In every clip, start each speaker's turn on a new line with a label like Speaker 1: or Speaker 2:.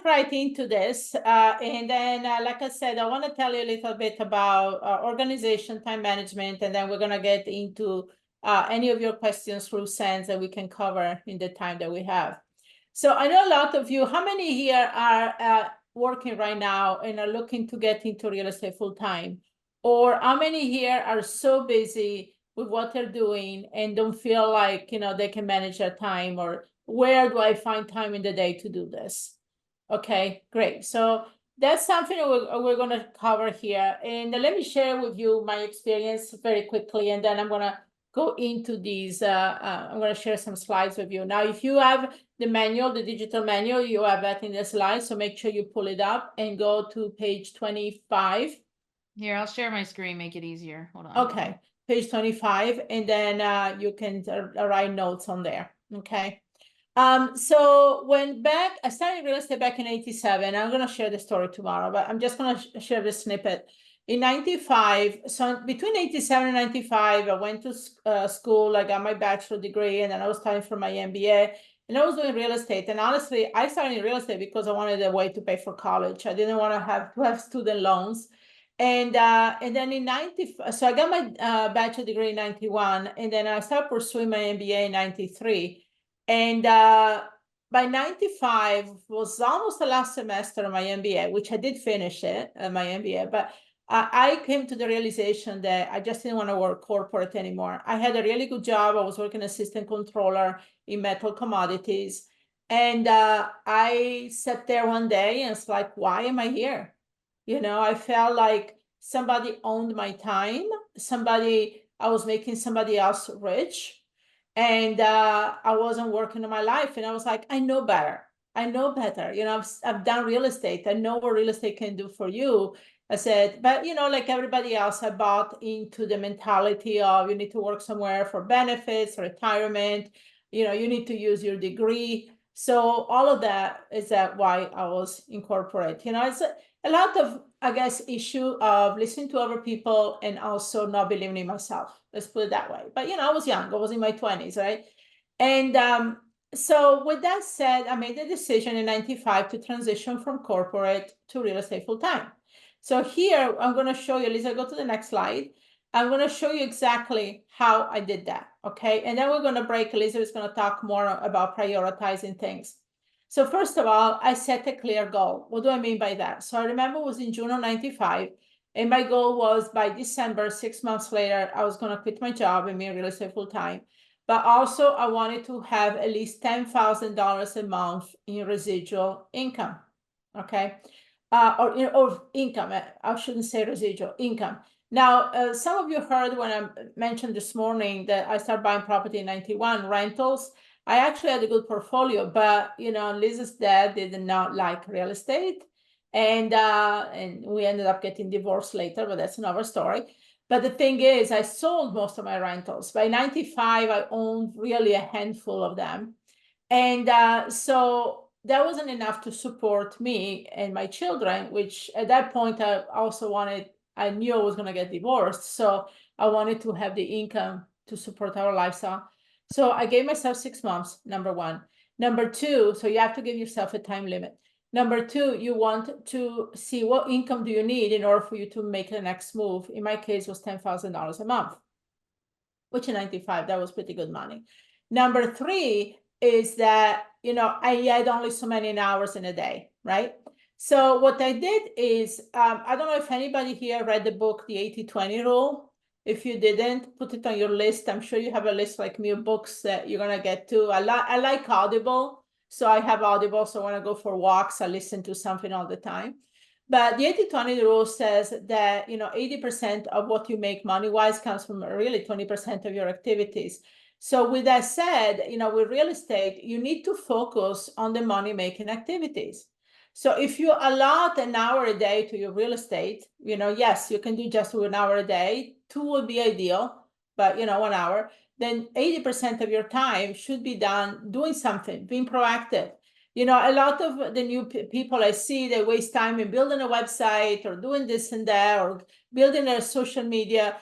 Speaker 1: jump right into this. And then, like I said, I want to tell you a little bit about organization, time management, and then we're going to get into any of your questions through sense that we can cover in the time that we have. So I know a lot of you, how many here are working right now and are looking to get into real estate full time? Or how many here are so busy with what they're doing and don't feel like, they can manage their time, or where do I find time in the day to do this? Okay, great. So that's something we're going to cover here. And let me share with you my experience very quickly, and then I'm going to go into these. I'm going to share some slides with you. Now, if you have the manual, the digital manual, you have that in the slides. So make sure you pull it up and go to page 25.
Speaker 2: Here, I'll share my screen, make it easier. Hold on.
Speaker 1: Okay, page 25, and then you can write notes on there. Okay. So I started real estate back in 87. I'm going to share the story tomorrow, but I'm just going to share the snippet. In 95, so between 87 and 95, I went to school. I got my bachelor degree, and then I was studying for my MBA, and I was doing real estate. And honestly, I started in real estate because I wanted a way to pay for college. I didn't want to have student loans. And then in 90, so I got my bachelor degree in 91, and then I started pursuing my MBA in 93. And by 95 was almost the last semester of my MBA, which I did finish it, my MBA, but I came to the realization that I just didn't want to work corporate anymore. I had a really good job. I was working assistant controller in metal commodities. And I sat there one day and it's like, why am I here? I felt like somebody owned my time. I was making somebody else rich. And I wasn't working on my life. And I was like, I know better. I've done real estate. I know what real estate can do for you. I said, but like everybody else, I bought into the mentality of you need to work somewhere for benefits, retirement, you need to use your degree. So all of that is why I was incorporated. It's a lot of, I guess, issue of listening to other people and also not believing in myself. Let's put it that way. But I was young. I was in my 20s, right? And so with that said, I made the decision in 95 to transition from corporate to real estate full time. So here I'm going to show you, Lisa, go to the next slide. I'm going to show you exactly how I did that. Okay. And then we're going to break. Elizabeth is going to talk more about prioritizing things. So first of all, I set a clear goal. What do I mean by that? So I remember it was in June of 95. And my goal was by December, 6 months later, I was going to quit my job and be in real estate full time. But also I wanted to have at least $10,000 a month in residual income. Okay. Or income. I shouldn't say residual income. Now, some of you heard when I mentioned this morning that I started buying property in 91, rentals. I actually had a good portfolio, but Liz's dad did not like real estate, and we ended up getting divorced later, but that's another story. But the thing is, I sold most of my rentals. By 95, I owned really a handful of them, and so that wasn't enough to support me and my children. Which at that point, I knew I was going to get divorced, so I wanted to have the income to support our lifestyle. So I gave myself 6 months, number one. Number two, so you have to give yourself a time limit. Number two, you want to see what income do you need in order for you to make the next move. In my case, was $10,000 a month, which in 95, that was pretty good money. Number three is that, I had only so many hours in a day, right? So what I did is, I don't know if anybody here read the book, The 80-20 Rule. If you didn't, put it on your list. I'm sure you have a list like me of books that you're going to get to. I like Audible. So I have Audible. So when I go for walks, I listen to something all the time. But the 80-20 rule says that 80% of what you make money-wise comes from really 20% of your activities. So with that said, with real estate, you need to focus on the money-making activities. So if you allot an hour a day to your real estate, yes, you can do just 1 hour a day. 2 would be ideal, but 1 hour. Then 80% of your time should be done doing something, being proactive. A lot of the new people I see, they waste time in building a website or doing this and that or building their social media.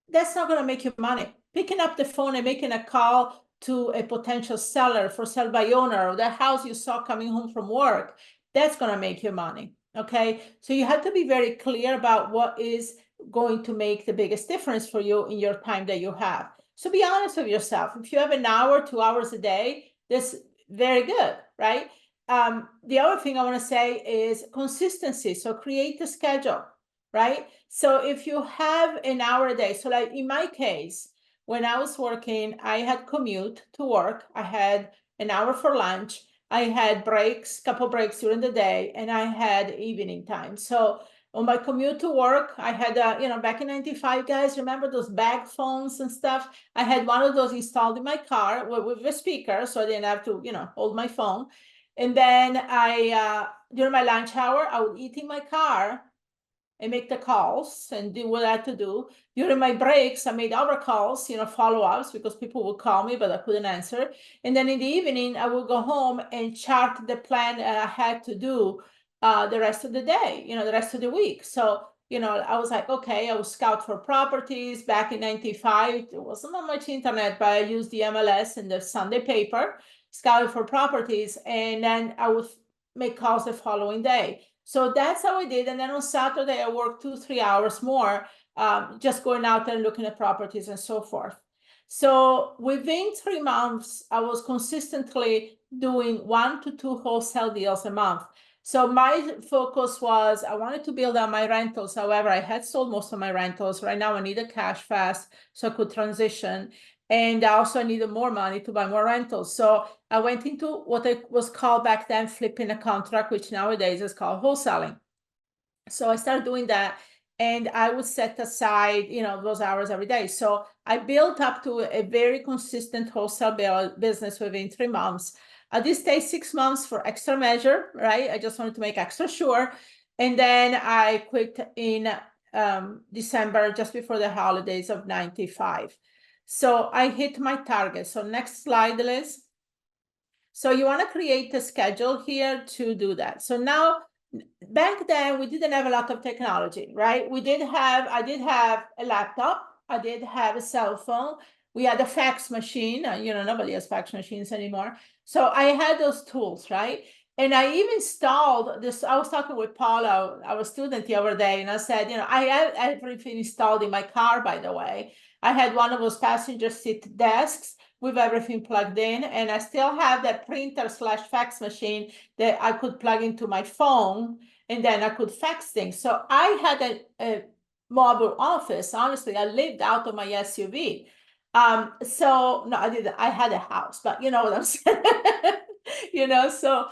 Speaker 1: That's not going to make you money. Picking up the phone and making a call to a potential seller for sell by owner, or the house you saw coming home from work, that's going to make you money. Okay. So you have to be very clear about what is going to make the biggest difference for you in your time that you have. So be honest with yourself. If you have an hour, 2 hours a day, that's very good, right? The other thing I want to say is consistency. So create a schedule, right? So if you have an hour a day, so like in my case, when I was working, I had commute to work. I had an hour for lunch. I had breaks, couple breaks during the day, and I had evening time. So on my commute to work, I had, back in 95, guys, remember those bag phones and stuff? I had one of those installed in my car with a speaker, so I didn't have to, hold my phone. And then during my lunch hour, I would eat in my car and make the calls and do what I had to do. During my breaks, I made other calls, follow-ups, because people would call me, but I couldn't answer. And then in the evening, I would go home and chart the plan I had to do the rest of the day, the rest of the week. So, I was like, okay, I would scout for properties. Back in 95, there wasn't much internet, but I used the MLS and the Sunday paper, scouting for properties. And then I would make calls the following day. So that's how I did. And then on Saturday, I worked 2-3 hours more, just going out there and looking at properties and so forth. So within 3 months, I was consistently doing 1 to 2 wholesale deals a month. So my focus was I wanted to build out my rentals. However, I had sold most of my rentals. Right now, I needed cash fast so I could transition. And I also needed more money to buy more rentals. So I went into what it was called back then flipping a contract, which nowadays is called wholesaling. So I started doing that, and I would set aside, those hours every day. So I built up to a very consistent wholesale business within 3 months. I did stay 6 months for extra measure, right? I just wanted to make extra sure. And then I quit in December, just before the holidays of 95. So I hit my target. So next slide, Liz. So you want to create a schedule here to do that. So now, back then, we didn't have a lot of technology, right? I did have a laptop. I did have a cell phone. We had a fax machine. Nobody has fax machines anymore. So I had those tools, right? And I even installed this. I was talking with Paula, our student, the other day, and I said, I had everything installed in my car, by the way. I had one of those passenger seat desks with everything plugged in, and I still have that printer/fax machine that I could plug into my phone, and then I could fax things. So I had a mobile office. Honestly, I lived out of my SUV. So no, I didn't. I had a house, but you know what I'm saying. So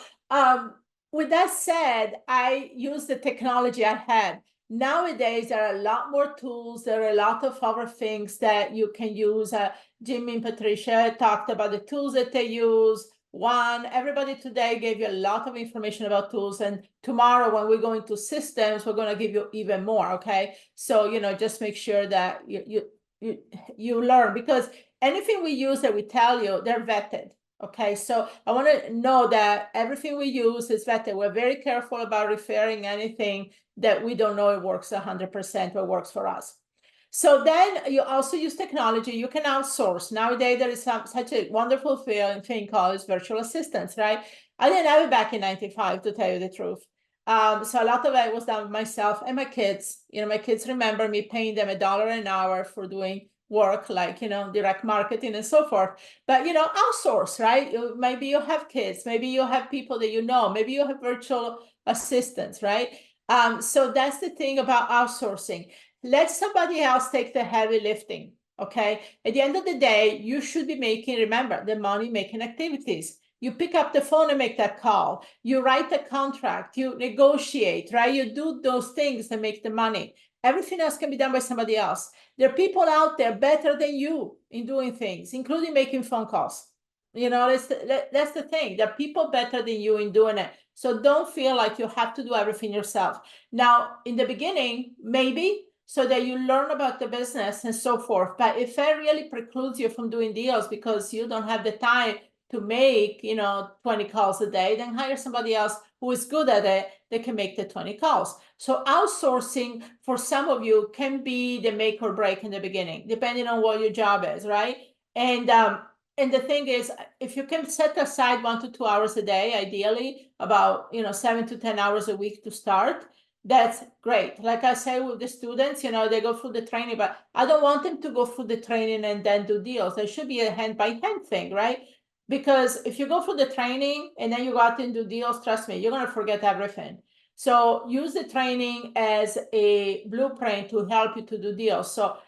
Speaker 1: with that said, I used the technology I had. Nowadays, there are a lot more tools. There are a lot of other things that you can use. Jimmy and Patricia talked about the tools that they use. Everybody today gave you a lot of information about tools, and tomorrow when we go into systems, we're going to give you even more. Okay, so just make sure that you learn, because anything we use that we tell you, they're vetted. Okay, so I want to know that everything we use is vetted. We're very careful about referring anything that we don't know it works 100% or works for us. So then you also use technology. You can outsource. Nowadays, there is such a wonderful thing called virtual assistants, right? I didn't have it back in 95, to tell you the truth. So a lot of it was done myself and my kids. My kids remember me paying them $1 an hour for doing work like, direct marketing and so forth. But, outsource, right? Maybe you have kids, maybe you have people that maybe you have virtual assistants, right? So that's the thing about outsourcing. Let somebody else take the heavy lifting, okay? At the end of the day, you should be remember, the money-making activities. You pick up the phone and make that call. You write a contract, you negotiate, right? You do those things that make the money. Everything else can be done by somebody else. There are people out there better than you in doing things, including making phone calls. That's the thing. There are people better than you in doing it. So don't feel like you have to do everything yourself. Now, in the beginning, maybe, so that you learn about the business and so forth. But if that really precludes you from doing deals because you don't have the time to make, 20 calls a day, then hire somebody else who is good at it that can make the 20 calls. So outsourcing for some of you can be the make or break in the beginning, depending on what your job is, right? And and the thing is, if you can set aside 1 to 2 hours a day, ideally about 7 to 10 hours a week to start, that's great. Like I say with the students, they go through the training, but I don't want them to go through the training and then do deals. There should be a hand by hand thing, right? Because if you go through the training and then you go out and do deals, trust me, you're going to forget everything. So use the training as a blueprint to help you to do deals. So,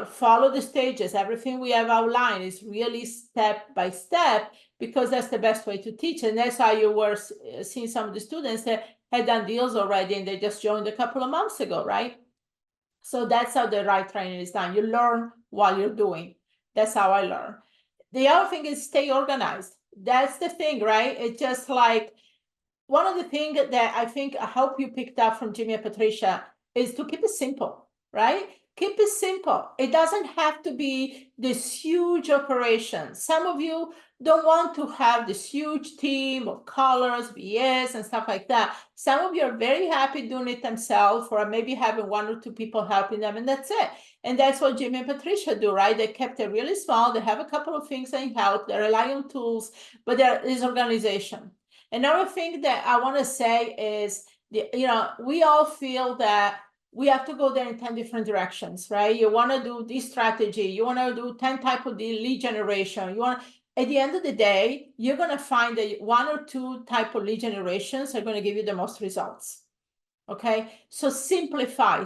Speaker 1: follow the stages. Everything we have outlined is really step by step, because that's the best way to teach. And that's how you were seeing some of the students that had done deals already and they just joined a couple of months ago, right? So that's how the right training is done. You learn while you're doing. That's how I learn. The other thing is stay organized. That's the thing, right? It's just like one of the things that I think I hope you picked up from Jimmy and Patricia is to keep it simple, right? Keep it simple. It doesn't have to be this huge operation. Some of you don't want to have this huge team of colors, VS, and stuff like that. Some of you are very happy doing it themselves, or maybe having 1 or 2 people helping them, and that's it. And that's what Jimmy and Patricia do, right? They kept it really small. They have a couple of things they help. They rely on tools, but there is organization. Another thing that I want to say is, we all feel that we have to go there in 10 different directions, right? You want to do this strategy, you want to do 10 type of lead generation. At the end of the day, you're going to find that 1 or 2 type of lead generations are going to give you the most results. Okay, so simplify.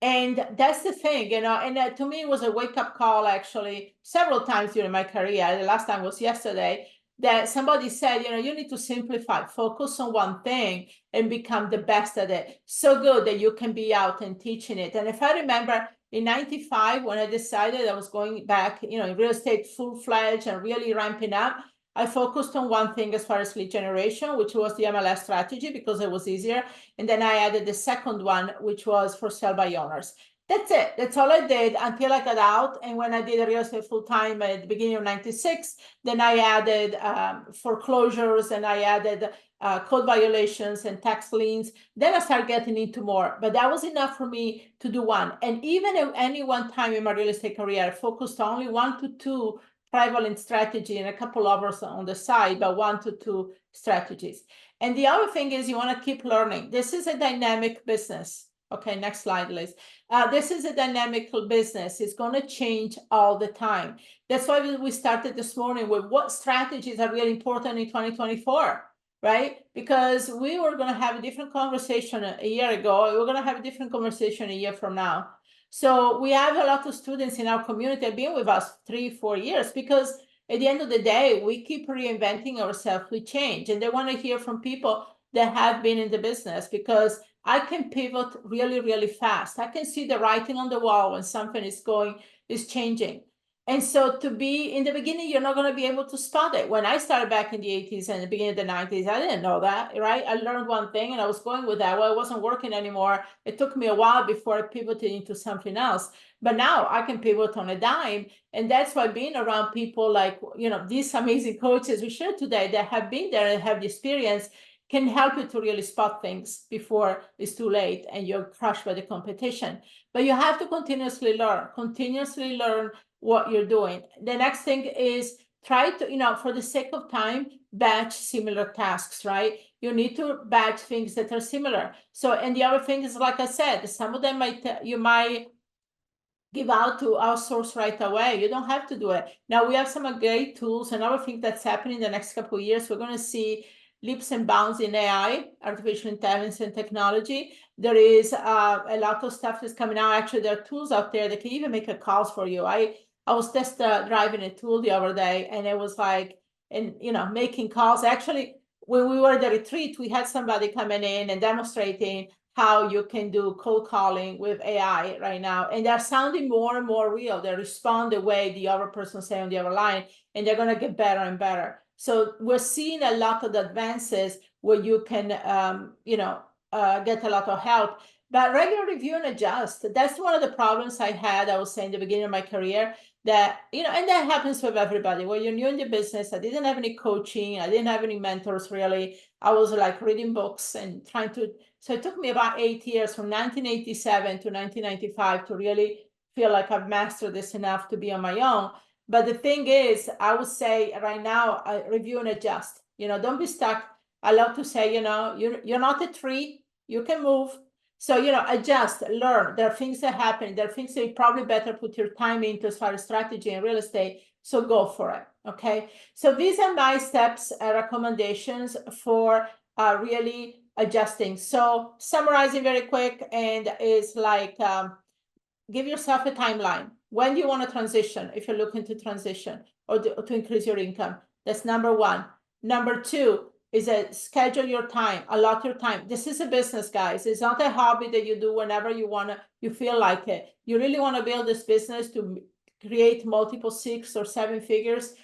Speaker 1: And that's the thing, and to me, it was a wake-up call, actually, several times during my career. The last time was yesterday, that somebody said, you need to simplify, focus on one thing and become the best at it. So good that you can be out and teaching it. And if I remember in 95, when I decided I was going back, in real estate full-fledged and really ramping up, I focused on one thing as far as lead generation, which was the MLS strategy, because it was easier. And then I added the second one, which was for sale by owners. That's it. That's all I did until I got out. And when I did real estate full time at the beginning of 96, then I added foreclosures, and I added code violations and tax liens. Then I started getting into more, but that was enough for me to do one. And even at any one time in my real estate career, I focused on only 1 to 2 prevalent strategy and a couple others on the side, but 1 to 2 strategies. And the other thing is you want to keep learning. This is a dynamic business. Okay, next slide, Liz. This is a dynamic business. It's going to change all the time. That's why we started this morning with what strategies are really important in 2024, right? Because we were going to have a different conversation a year ago. We're going to have a different conversation a year from now. So we have a lot of students in our community that have been with us 3-4 years, because at the end of the day, we keep reinventing ourselves, we change, and they want to hear from people that have been in the business, because I can pivot really, really fast. I can see the writing on the wall when something is changing. And so to be in the beginning, you're not going to be able to spot it. When I started back in the 80s and the beginning of the 90s, I didn't know that, right? I learned one thing and I was going with that. Well, it wasn't working anymore. It took me a while before I pivoted into something else. But now I can pivot on a dime. And that's why being around people like, these amazing coaches we shared today that have been there and have the experience can help you to really spot things before it's too late and you're crushed by the competition. But you have to continuously learn what you're doing. The next thing is try to, for the sake of time, batch similar tasks, right? You need to batch things that are similar. So, and the other thing is, like I said, some of them you might give out to outsource right away. You don't have to do it. Now we have some great tools. Another thing that's happening in the next couple of years, we're going to see leaps and bounds in AI, artificial intelligence and technology. There is a lot of stuff that's coming out. Actually, there are tools out there that can even make a calls for you. I was just driving a tool the other day, and it was like, making calls. Actually, when we were at the retreat, we had somebody coming in and demonstrating how you can do cold calling with AI right now. And they're sounding more and more real. They respond the way the other person say on the other line, and they're going to get better and better. So we're seeing a lot of advances where you can, get a lot of help. But regular review and adjust. That's one of the problems I had, I was saying, in the beginning of my career, that, and that happens with everybody. When you're new in the business, I didn't have any coaching. I didn't have any mentors, really. I was like reading books and trying to, so it took me about 8 years, from 1987 to 1995, to really feel like I've mastered this enough to be on my own. But the thing is, I would say right now, review and adjust. Don't be stuck. I love to say, you're not a tree. You can move. So, adjust, learn. There are things that happen. There are things that you probably better put your time into as far as strategy and real estate. So go for it. Okay. So these are my steps, recommendations for really adjusting. So summarizing very quick, and is like, give yourself a timeline. When do you want to transition? If you're looking to transition or to increase your income, that's number one. Number two is schedule your time, allot your time. This is a business, guys. It's not a hobby that you do whenever you feel like it. You really want to build this business to create multiple 6 or 7 figures.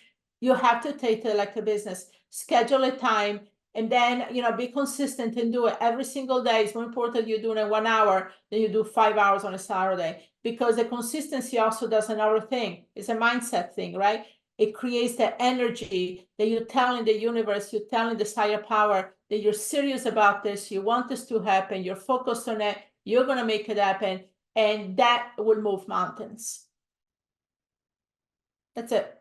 Speaker 1: You have to take it like a business. Schedule a time, and then be consistent and do it every single day. It's more important you do it in 1 hour than you do 5 hours on a Saturday, because the consistency also does another thing. It's a mindset thing, right? It creates the energy that you're telling the universe, you're telling the higher power that you're serious about this, you want this to happen, you're focused on it, you're going to make it happen, and that will move mountains. That's it.